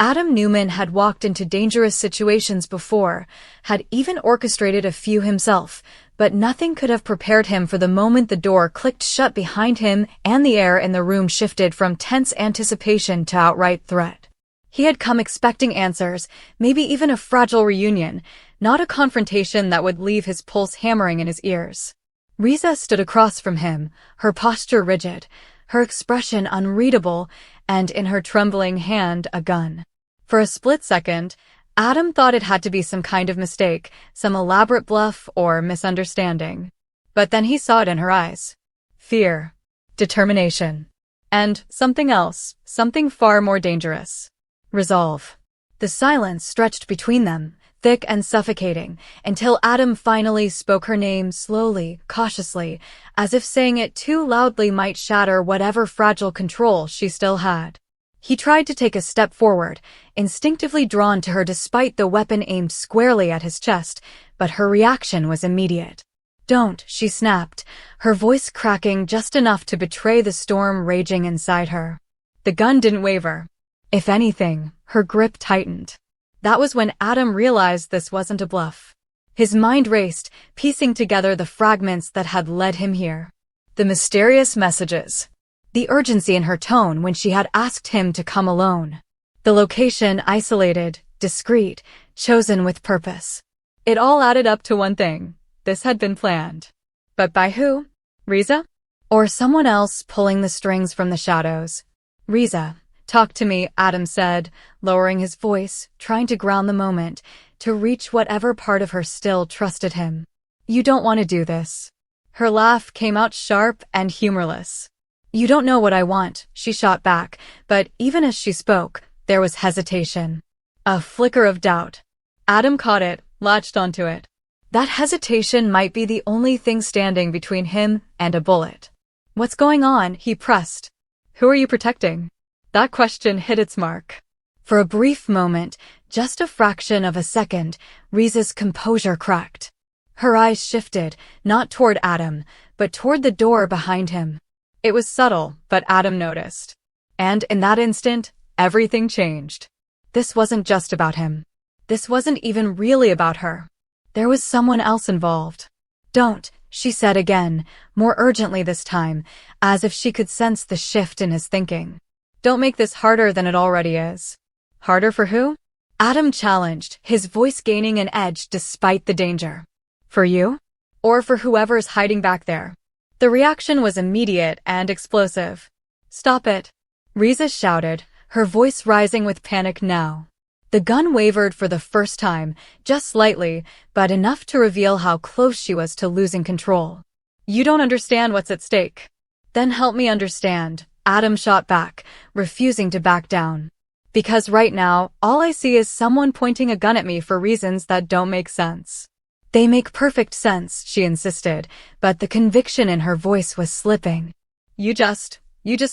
Adam Newman had walked into dangerous situations before, had even orchestrated a few himself, but nothing could have prepared him for the moment the door clicked shut behind him and the air in the room shifted from tense anticipation to outright threat. He had come expecting answers, maybe even a fragile reunion, not a confrontation that would leave his pulse hammering in his ears. Riza stood across from him, her posture rigid, her expression unreadable, and in her trembling hand a gun. For a split second, Adam thought it had to be some kind of mistake, some elaborate bluff or misunderstanding. But then he saw it in her eyes. Fear, determination, and something else, something far more dangerous. Resolve. The silence stretched between them, thick and suffocating, until Adam finally spoke her name slowly, cautiously, as if saying it too loudly might shatter whatever fragile control she still had. He tried to take a step forward, instinctively drawn to her despite the weapon aimed squarely at his chest, but her reaction was immediate. "Don't," she snapped, her voice cracking just enough to betray the storm raging inside her. The gun didn't waver. If anything, her grip tightened. That was when Adam realized this wasn't a bluff. His mind raced, piecing together the fragments that had led him here. The mysterious messages. The urgency in her tone when she had asked him to come alone. The location isolated, discreet, chosen with purpose. It all added up to one thing. This had been planned. But by who? Riza? Or someone else pulling the strings from the shadows? Riza. "Talk to me," Adam said, lowering his voice, trying to ground the moment, to reach whatever part of her still trusted him. "You don't want to do this." Her laugh came out sharp and humorless. "You don't know what I want," she shot back, but even as she spoke, there was hesitation. A flicker of doubt. Adam caught it, latched onto it. That hesitation might be the only thing standing between him and a bullet. "What's going on?" he pressed. "Who are you protecting?" That question hit its mark. For a brief moment, just a fraction of a second, Riza's composure cracked. Her eyes shifted, not toward Adam, but toward the door behind him. It was subtle, but Adam noticed. And in that instant, everything changed. This wasn't just about him. This wasn't even really about her. There was someone else involved. "Don't," she said again, more urgently this time, as if she could sense the shift in his thinking. "Don't make this harder than it already is." "Harder for who?" Adam challenged, his voice gaining an edge despite the danger. "For you? Or for whoever's hiding back there?" The reaction was immediate and explosive. "Stop it," Riza shouted, her voice rising with panic now. The gun wavered for the first time, just slightly, but enough to reveal how close she was to losing control. "You don't understand what's at stake." "Then help me understand," Adam shot back, refusing to back down. "Because right now, all I see is someone pointing a gun at me for reasons that don't make sense." "They make perfect sense," she insisted, but the conviction in her voice was slipping. You just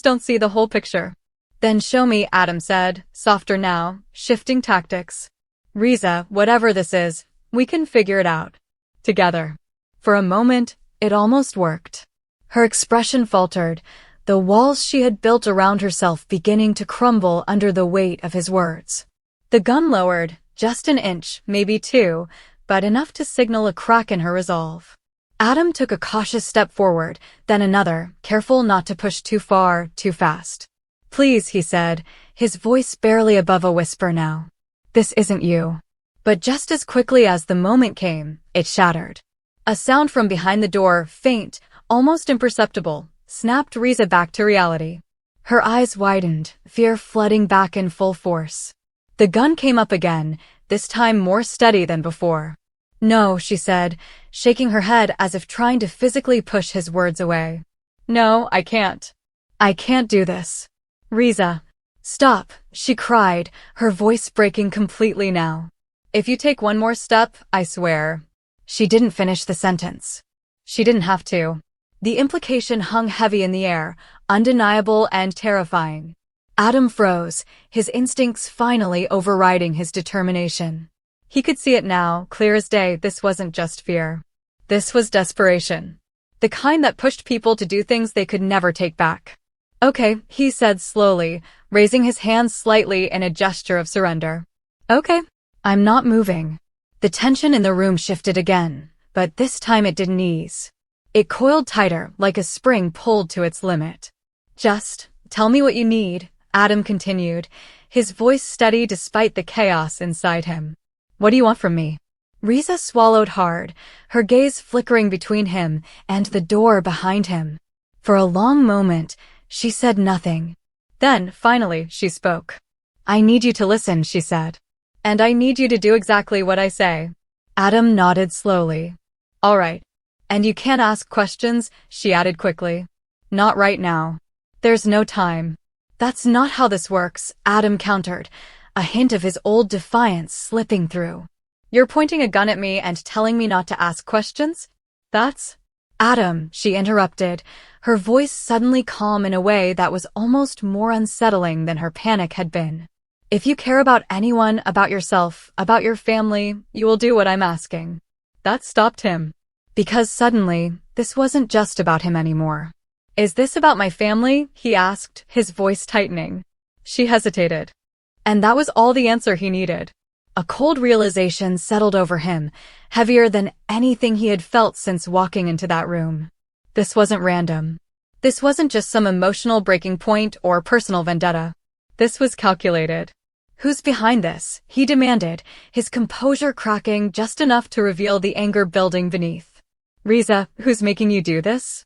don't see the whole picture." "Then show me," Adam said, softer now, shifting tactics. "Riza, whatever this is, we can figure it out. Together." For a moment, it almost worked. Her expression faltered, the walls she had built around herself beginning to crumble under the weight of his words. The gun lowered, just an inch, maybe two, but enough to signal a crack in her resolve. Adam took a cautious step forward, then another, careful not to push too far, too fast. "Please," he said, his voice barely above a whisper now. "This isn't you." But just as quickly as the moment came, it shattered. A sound from behind the door, faint, almost imperceptible, snapped Riza back to reality. Her eyes widened, fear flooding back in full force. The gun came up again, this time more steady than before. "No," she said, shaking her head as if trying to physically push his words away. "No, I can't. I can't do this. Riza." "Stop," she cried, her voice breaking completely now. "If you take one more step, I swear." She didn't finish the sentence. She didn't have to. The implication hung heavy in the air, undeniable and terrifying. Adam froze, his instincts finally overriding his determination. He could see it now, clear as day. This wasn't just fear. This was desperation. The kind that pushed people to do things they could never take back. Okay, he said slowly, raising his hands slightly in a gesture of surrender. Okay. I'm not moving. The tension in the room shifted again, but this time it didn't ease. It coiled tighter, like a spring pulled to its limit. Just tell me what you need, Adam continued, his voice steady despite the chaos inside him. What do you want from me? Riza swallowed hard, her gaze flickering between him and the door behind him. For a long moment, she said nothing. Then, finally, she spoke. I need you to listen, she said. And I need you to do exactly what I say. Adam nodded slowly. All right. And you can't ask questions, she added quickly. Not right now. There's no time. That's not how this works, Adam countered, a hint of his old defiance slipping through. You're pointing a gun at me and telling me not to ask questions? That's… Adam, she interrupted, her voice suddenly calm in a way that was almost more unsettling than her panic had been. If you care about anyone, about yourself, about your family, you will do what I'm asking. That stopped him. Because suddenly, this wasn't just about him anymore. Is this about my family? He asked, his voice tightening. She hesitated. And that was all the answer he needed. A cold realization settled over him, heavier than anything he had felt since walking into that room. This wasn't random. This wasn't just some emotional breaking point or personal vendetta. This was calculated. Who's behind this? He demanded, his composure cracking just enough to reveal the anger building beneath. Riza, who's making you do this?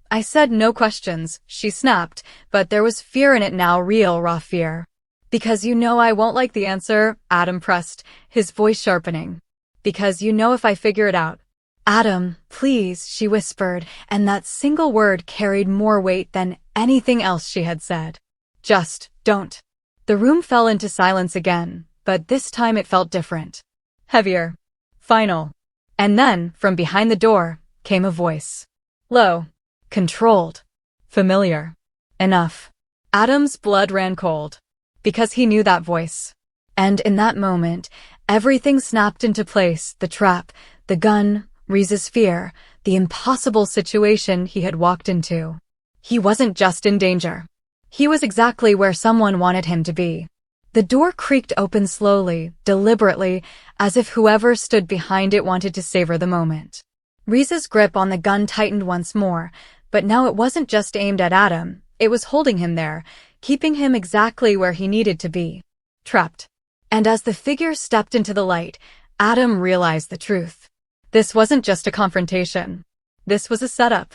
I said no questions, she snapped, but there was fear in it now, real raw fear. Because you know I won't like the answer, Adam pressed, his voice sharpening. Because you know if I figure it out. Adam, please, she whispered, and that single word carried more weight than anything else she had said. Just, don't. The room fell into silence again, but this time it felt different. Heavier. Final. And then, from behind the door, came a voice. Low. Controlled. Familiar. Enough. Adam's blood ran cold. Because he knew that voice. And in that moment, everything snapped into place, the trap, the gun, Riza's fear, the impossible situation he had walked into. He wasn't just in danger. He was exactly where someone wanted him to be. The door creaked open slowly, deliberately, as if whoever stood behind it wanted to savor the moment. Riza's grip on the gun tightened once more, but now it wasn't just aimed at Adam, it was holding him there, keeping him exactly where he needed to be. Trapped. And as the figure stepped into the light, Adam realized the truth. This wasn't just a confrontation. This was a setup.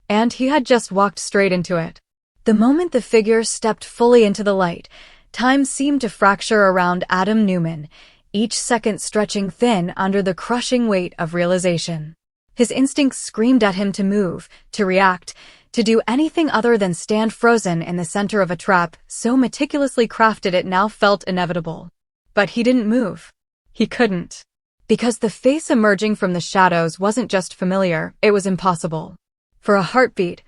And he had just walked straight into it. The moment the figure stepped fully into the light, time seemed to fracture around Adam Newman, each second stretching thin under the crushing weight of realization. His instincts screamed at him to move, to react, to do anything other than stand frozen in the center of a trap so meticulously crafted it now felt inevitable. But he didn't move. He couldn't. Because the face emerging from the shadows wasn't just familiar, it was impossible. For a heartbeat,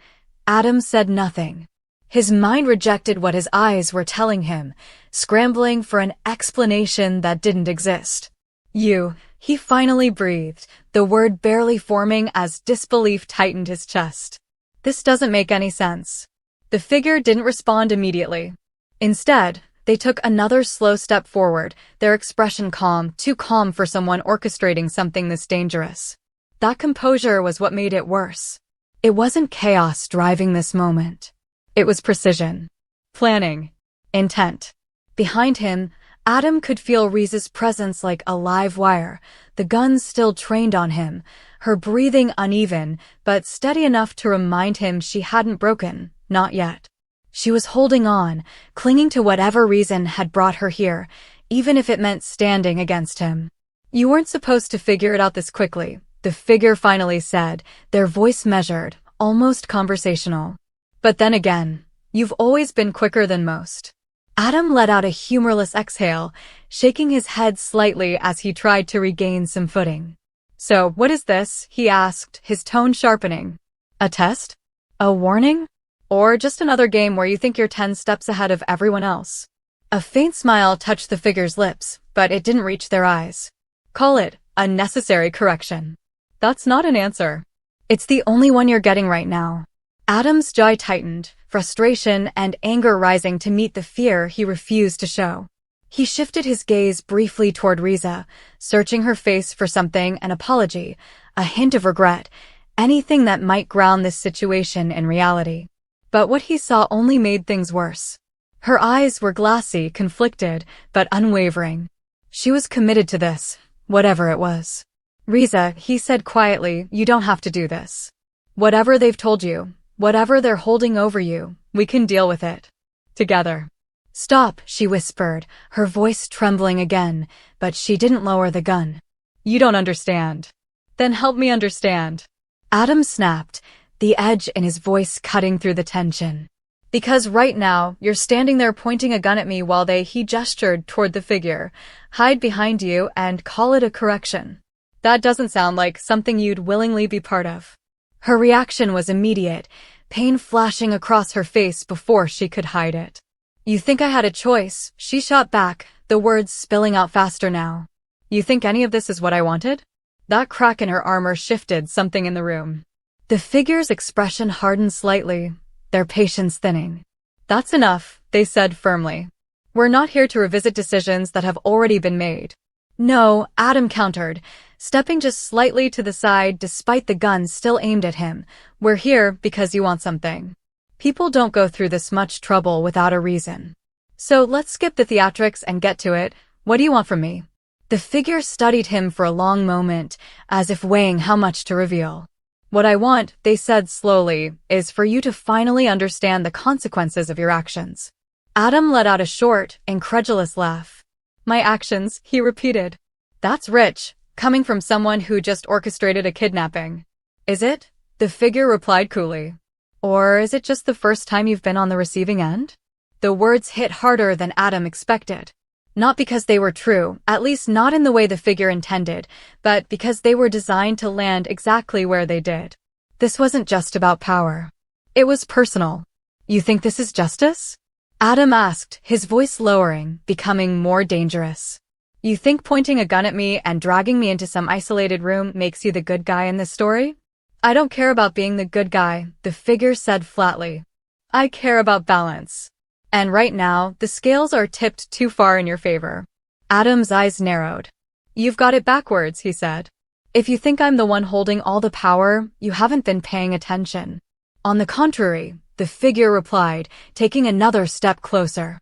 Adam said nothing. His mind rejected what his eyes were telling him, scrambling for an explanation that didn't exist. You, he finally breathed, the word barely forming as disbelief tightened his chest. This doesn't make any sense. The figure didn't respond immediately. Instead, they took another slow step forward, their expression calm, too calm for someone orchestrating something this dangerous. That composure was what made it worse. It wasn't chaos driving this moment. It was precision. Planning. Intent. Behind him, Adam could feel Riza's presence like a live wire, the gun still trained on him, her breathing uneven, but steady enough to remind him she hadn't broken, not yet. She was holding on, clinging to whatever reason had brought her here, even if it meant standing against him. You weren't supposed to figure it out this quickly, the figure finally said, their voice measured, almost conversational. But then again, you've always been quicker than most. Adam let out a humorless exhale, shaking his head slightly as he tried to regain some footing. So, what is this? He asked, his tone sharpening. A test? A warning? Or just another game where you think you're 10 steps ahead of everyone else? A faint smile touched the figure's lips, but it didn't reach their eyes. Call it a necessary correction. That's not an answer. It's the only one you're getting right now. Adam's jaw tightened, frustration and anger rising to meet the fear he refused to show. He shifted his gaze briefly toward Riza, searching her face for something, an apology, a hint of regret, anything that might ground this situation in reality. But what he saw only made things worse. Her eyes were glassy, conflicted, but unwavering. She was committed to this, whatever it was. Riza, he said quietly, you don't have to do this. Whatever they've told you, whatever they're holding over you, we can deal with it. Together. Stop, she whispered, her voice trembling again, but she didn't lower the gun. You don't understand. Then help me understand. Adam snapped, the edge in his voice cutting through the tension. Because right now, you're standing there pointing a gun at me while he gestured toward the figure, hide behind you and call it a correction. That doesn't sound like something you'd willingly be part of. Her reaction was immediate, pain flashing across her face before she could hide it. You think I had a choice, she shot back, the words spilling out faster now. You think any of this is what I wanted? That crack in her armor shifted something in the room. The figure's expression hardened slightly, their patience thinning. That's enough, they said firmly. We're not here to revisit decisions that have already been made. No, Adam countered, stepping just slightly to the side despite the gun still aimed at him. We're here because you want something. People don't go through this much trouble without a reason. So let's skip the theatrics and get to it. What do you want from me? The figure studied him for a long moment, as if weighing how much to reveal. What I want, they said slowly, is for you to finally understand the consequences of your actions. Adam let out a short, incredulous laugh. My actions, he repeated. That's rich, coming from someone who just orchestrated a kidnapping. Is it? The figure replied coolly. Or is it just the first time you've been on the receiving end? The words hit harder than Adam expected. Not because they were true, at least not in the way the figure intended, but because they were designed to land exactly where they did. This wasn't just about power. It was personal. You think this is justice? Adam asked, his voice lowering, becoming more dangerous. You think pointing a gun at me and dragging me into some isolated room makes you the good guy in this story? I don't care about being the good guy, the figure said flatly. I care about balance. And right now, the scales are tipped too far in your favor. Adam's eyes narrowed. You've got it backwards, he said. If you think I'm the one holding all the power, you haven't been paying attention. On the contrary, the figure replied, taking another step closer.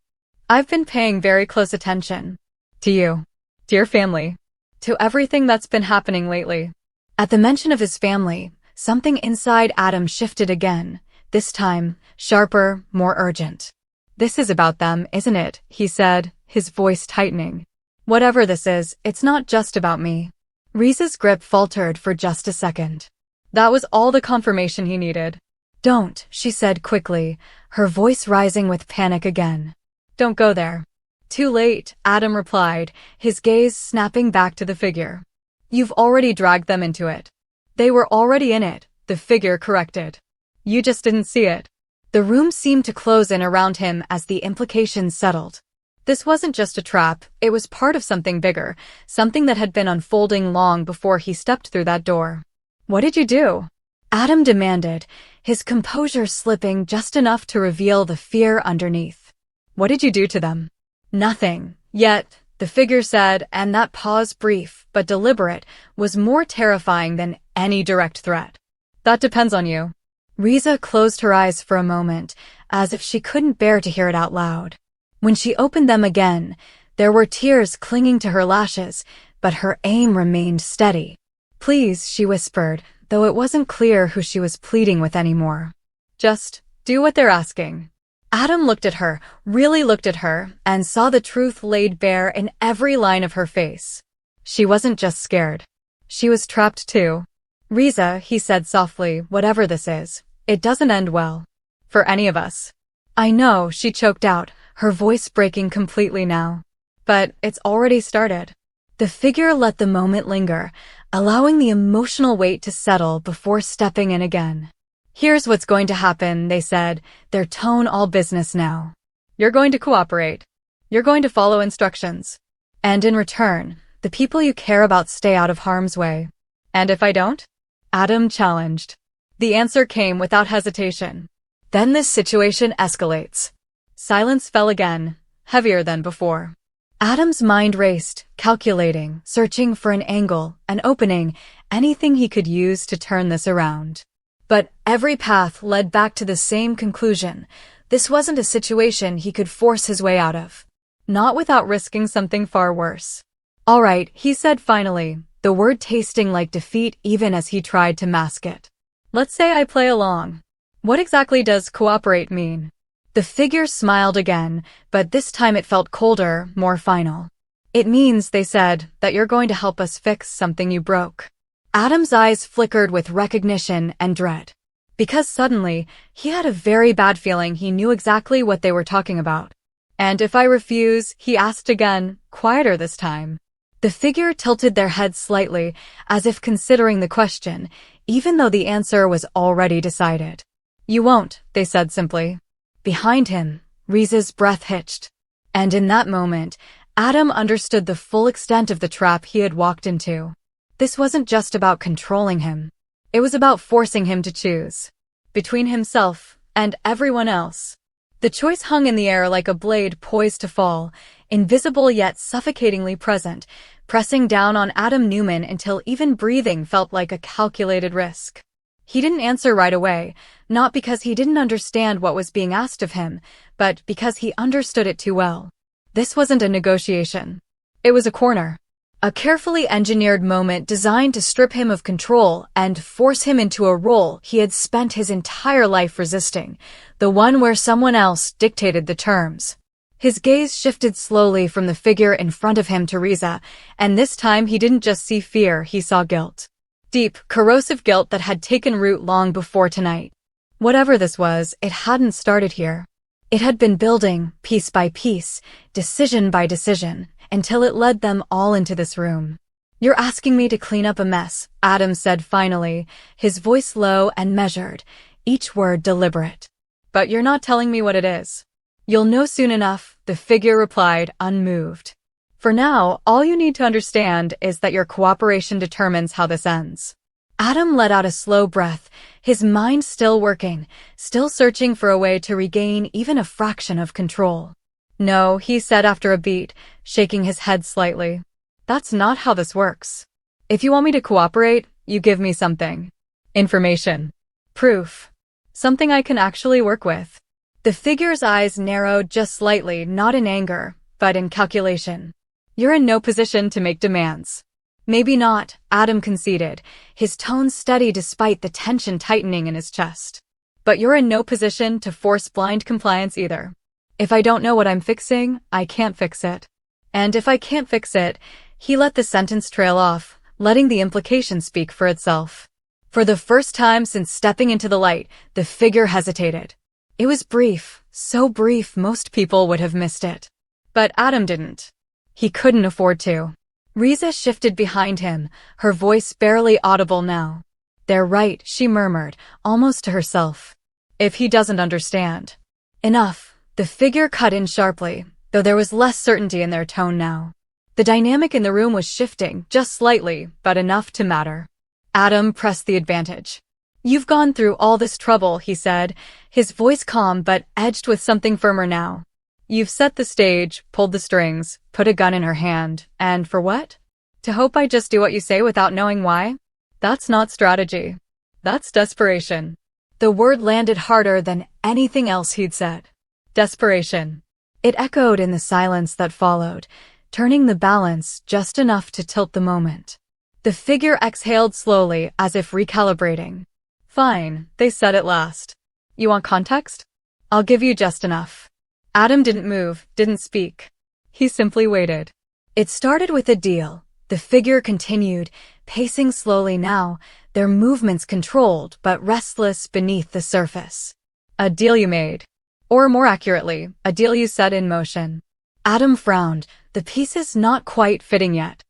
I've been paying very close attention. To you. To your family. To everything that's been happening lately. At the mention of his family, something inside Adam shifted again, this time, sharper, more urgent. This is about them, isn't it? He said, his voice tightening. Whatever this is, it's not just about me. Riza's grip faltered for just a second. That was all the confirmation he needed. Don't, she said quickly, her voice rising with panic again. Don't go there. Too late, Adam replied, his gaze snapping back to the figure. You've already dragged them into it. They were already in it, the figure corrected. You just didn't see it. The room seemed to close in around him as the implications settled. This wasn't just a trap, it was part of something bigger, something that had been unfolding long before he stepped through that door. What did you do? Adam demanded, his composure slipping just enough to reveal the fear underneath. What did you do to them? Nothing. Yet, the figure said, and that pause, brief but deliberate, was more terrifying than any direct threat. That depends on you. Riza closed her eyes for a moment, as if she couldn't bear to hear it out loud. When she opened them again, there were tears clinging to her lashes, but her aim remained steady. Please, she whispered, though it wasn't clear who she was pleading with anymore. Just do what they're asking. Adam looked at her, really looked at her, and saw the truth laid bare in every line of her face. She wasn't just scared. She was trapped too. Riza, he said softly, whatever this is, it doesn't end well. For any of us. I know, she choked out, her voice breaking completely now. But it's already started. The figure let the moment linger, allowing the emotional weight to settle before stepping in again. Here's what's going to happen, they said, their tone all business now. You're going to cooperate. You're going to follow instructions. And in return, the people you care about stay out of harm's way. And if I don't? Adam challenged. The answer came without hesitation. Then this situation escalates. Silence fell again, heavier than before. Adam's mind raced, calculating, searching for an angle, an opening, anything he could use to turn this around. But every path led back to the same conclusion. This wasn't a situation he could force his way out of. Not without risking something far worse. "All right," he said finally, the word tasting like defeat even as he tried to mask it. "Let's say I play along. What exactly does cooperate mean?" The figure smiled again, but this time it felt colder, more final. "It means," they said, "that you're going to help us fix something you broke." Adam's eyes flickered with recognition and dread. Because suddenly, he had a very bad feeling he knew exactly what they were talking about. "And if I refuse?" he asked again, quieter this time. The figure tilted their head slightly, as if considering the question, even though the answer was already decided. "You won't," they said simply. Behind him, Riza's breath hitched. And in that moment, Adam understood the full extent of the trap he had walked into. This wasn't just about controlling him. It was about forcing him to choose. Between himself and everyone else. The choice hung in the air like a blade poised to fall, invisible yet suffocatingly present, pressing down on Adam Newman until even breathing felt like a calculated risk. He didn't answer right away, not because he didn't understand what was being asked of him, but because he understood it too well. This wasn't a negotiation. It was a corner. A carefully engineered moment designed to strip him of control and force him into a role he had spent his entire life resisting, the one where someone else dictated the terms. His gaze shifted slowly from the figure in front of him to Riza, and this time he didn't just see fear, he saw guilt. Deep, corrosive guilt that had taken root long before tonight. Whatever this was, it hadn't started here. It had been building, piece by piece, decision by decision, until it led them all into this room. "You're asking me to clean up a mess," Adam said finally, his voice low and measured, each word deliberate. "But you're not telling me what it is." "You'll know soon enough," the figure replied, unmoved. "For now, all you need to understand is that your cooperation determines how this ends." Adam let out a slow breath, his mind still working, still searching for a way to regain even a fraction of control. "No," he said after a beat, shaking his head slightly. "That's not how this works. If you want me to cooperate, you give me something. Information. Proof. Something I can actually work with." The figure's eyes narrowed just slightly, not in anger, but in calculation. "You're in no position to make demands." "Maybe not," Adam conceded, his tone steady despite the tension tightening in his chest. "But you're in no position to force blind compliance either. If I don't know what I'm fixing, I can't fix it. And if I can't fix it," he let the sentence trail off, letting the implication speak for itself. For the first time since stepping into the light, the figure hesitated. It was brief, so brief most people would have missed it. But Adam didn't. He couldn't afford to. Riza shifted behind him, her voice barely audible now. "They're right," she murmured, almost to herself. "If he doesn't understand." "Enough," the figure cut in sharply, though there was less certainty in their tone now. The dynamic in the room was shifting, just slightly, but enough to matter. Adam pressed the advantage. "You've gone through all this trouble," he said, his voice calm but edged with something firmer now. "You've set the stage, pulled the strings, put a gun in her hand, and for what? To hope I just do what you say without knowing why? That's not strategy. That's desperation." The word landed harder than anything else he'd said. Desperation. It echoed in the silence that followed, turning the balance just enough to tilt the moment. The figure exhaled slowly, as if recalibrating. "Fine," they said at last. "You want context? I'll give you just enough." Adam didn't move, didn't speak. He simply waited. "It started with a deal," the figure continued, pacing slowly now, their movements controlled but restless beneath the surface. "A deal you made. Or more accurately, a deal you set in motion." Adam frowned, the pieces not quite fitting yet.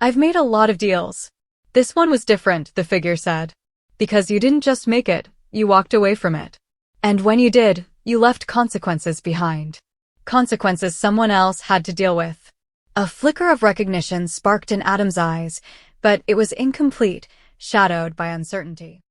"I've made a lot of deals. This one was different," the figure said. "Because you didn't just make it, you walked away from it. And when you did, you left consequences behind. Consequences someone else had to deal with." A flicker of recognition sparked in Adam's eyes, but it was incomplete, shadowed by uncertainty.